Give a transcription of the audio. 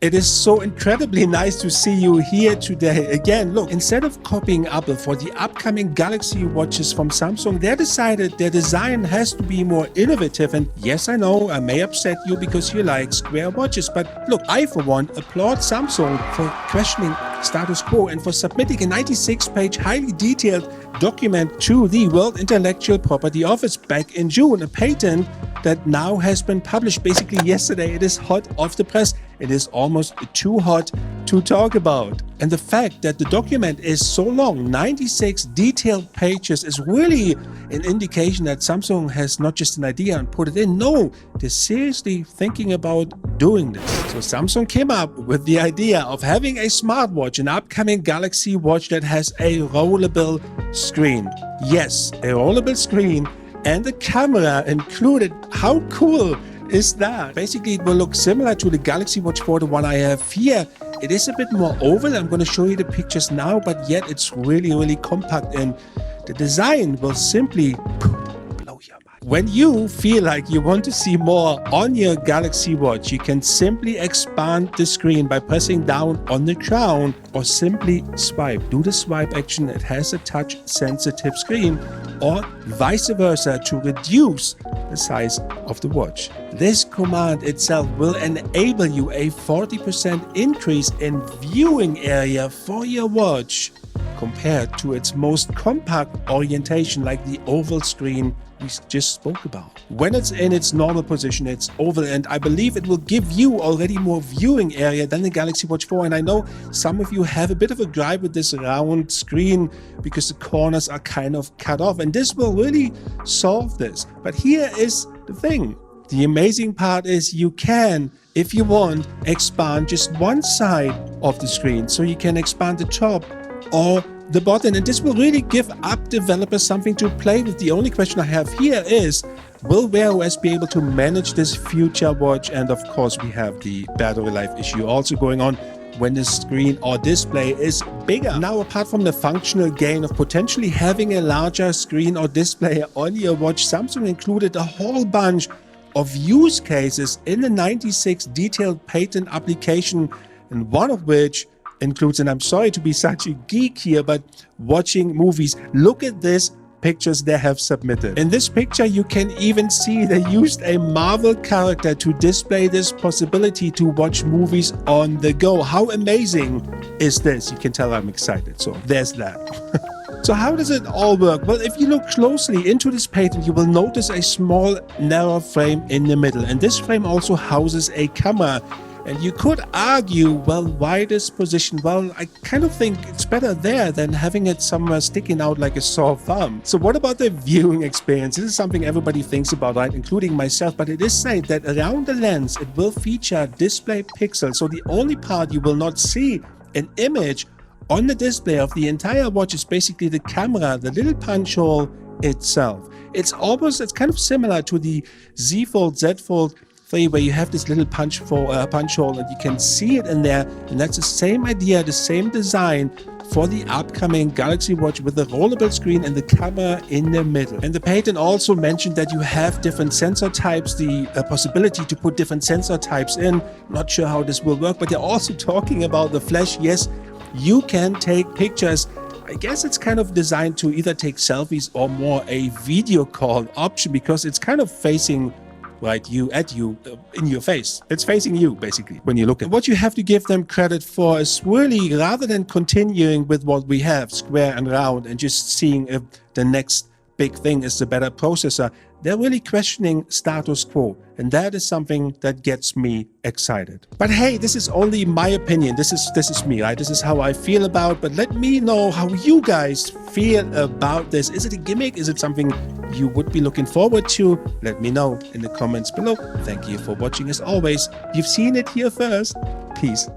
It is so incredibly nice to see you here today. Again, look, instead of copying Apple for the upcoming Galaxy watches from Samsung, they decided their design has to be more innovative. And yes, I know I may upset you because you like square watches, but look, I for one applaud Samsung for questioning status quo and for submitting a 96-page highly detailed document to the World Intellectual Property Office back in June, a patent that now has been published basically yesterday. It is hot off the press. It is almost too hot to talk about. And the fact that the document is so long, 96 detailed pages, is really an indication that Samsung has not just an idea and put it in. No, they're seriously thinking about doing this. So Samsung came up with the idea of having a smartwatch, an upcoming Galaxy watch that has a rollable screen. Yes, a rollable screen and the camera included. How cool is that? Basically, it will look similar to the Galaxy Watch 4, the one I have here. It is a bit more oval. I'm going to show you the pictures now, but yet it's really compact, and the design will simply blow your mind. When you feel like you want to see more on your Galaxy Watch, you can simply expand the screen by pressing down on the crown or simply swipe. Do the swipe action. It has a touch-sensitive screen, or vice versa to reduce the size of the watch. This command itself will enable you a 40% increase in viewing area for your watch compared to its most compact orientation like the oval screen we just spoke about. When it's in its normal position, it's oval, and I believe it will give you already more viewing area than the Galaxy Watch 4. And I know some of you have a bit of a gripe with this round screen because the corners are kind of cut off, and this will really solve this. But here is the thing. The amazing part is you can, if you want, expand just one side of the screen. So you can expand the top or the button, and this will really give app developers something to play with. The only question I have here is, will Wear OS be able to manage this future watch? And of course, we have the battery life issue also going on when the screen or display is bigger. Now, apart from the functional gain of potentially having a larger screen or display on your watch, Samsung included a whole bunch of use cases in the 96 detailed patent application, and one of which includes, and I'm sorry to be such a geek here, but watching movies. Look at this pictures they have submitted. In this picture, you can even see they used a Marvel character to display this possibility to watch movies on the go. How amazing is this? You can tell I'm excited. So there's that. So how does it all work? Well, if you look closely into this patent, you will notice a small narrow frame in the middle. And this frame also houses a camera. And you could argue, well, why this position? Well, I kind of think it's better there than having it somewhere sticking out like a sore thumb. So what about the viewing experience? This is something everybody thinks about, right? Including myself. But it is said that around the lens, it will feature display pixels. So the only part you will not see an image on the display of the entire watch is basically the camera, the little punch hole itself. It's kind of similar to the Z Fold, Z Fold 3, where you have this little punch hole and you can see it in there. And that's the same idea, the same design for the upcoming Galaxy Watch with the rollable screen and the camera in the middle. And the patent also mentioned that you have different sensor types, the possibility to put different sensor types in. Not sure how this will work, but they're also talking about the flash. Yes, you can take pictures. I guess it's kind of designed to either take selfies or more a video call option, because it's kind of facing right in your face. It's facing you basically when you look at it. What you have to give them credit for is really, rather than continuing with what we have, square and round, and just seeing if the next big thing is the better processor, they're really questioning status quo. And that is something that gets me excited. But hey, this is only my opinion. This is me, right? This is how I feel about, but let me know how you guys feel about this. Is it a gimmick? Is it something you would be looking forward to? Let me know in the comments below. Thank you for watching as always. You've seen it here first. Peace.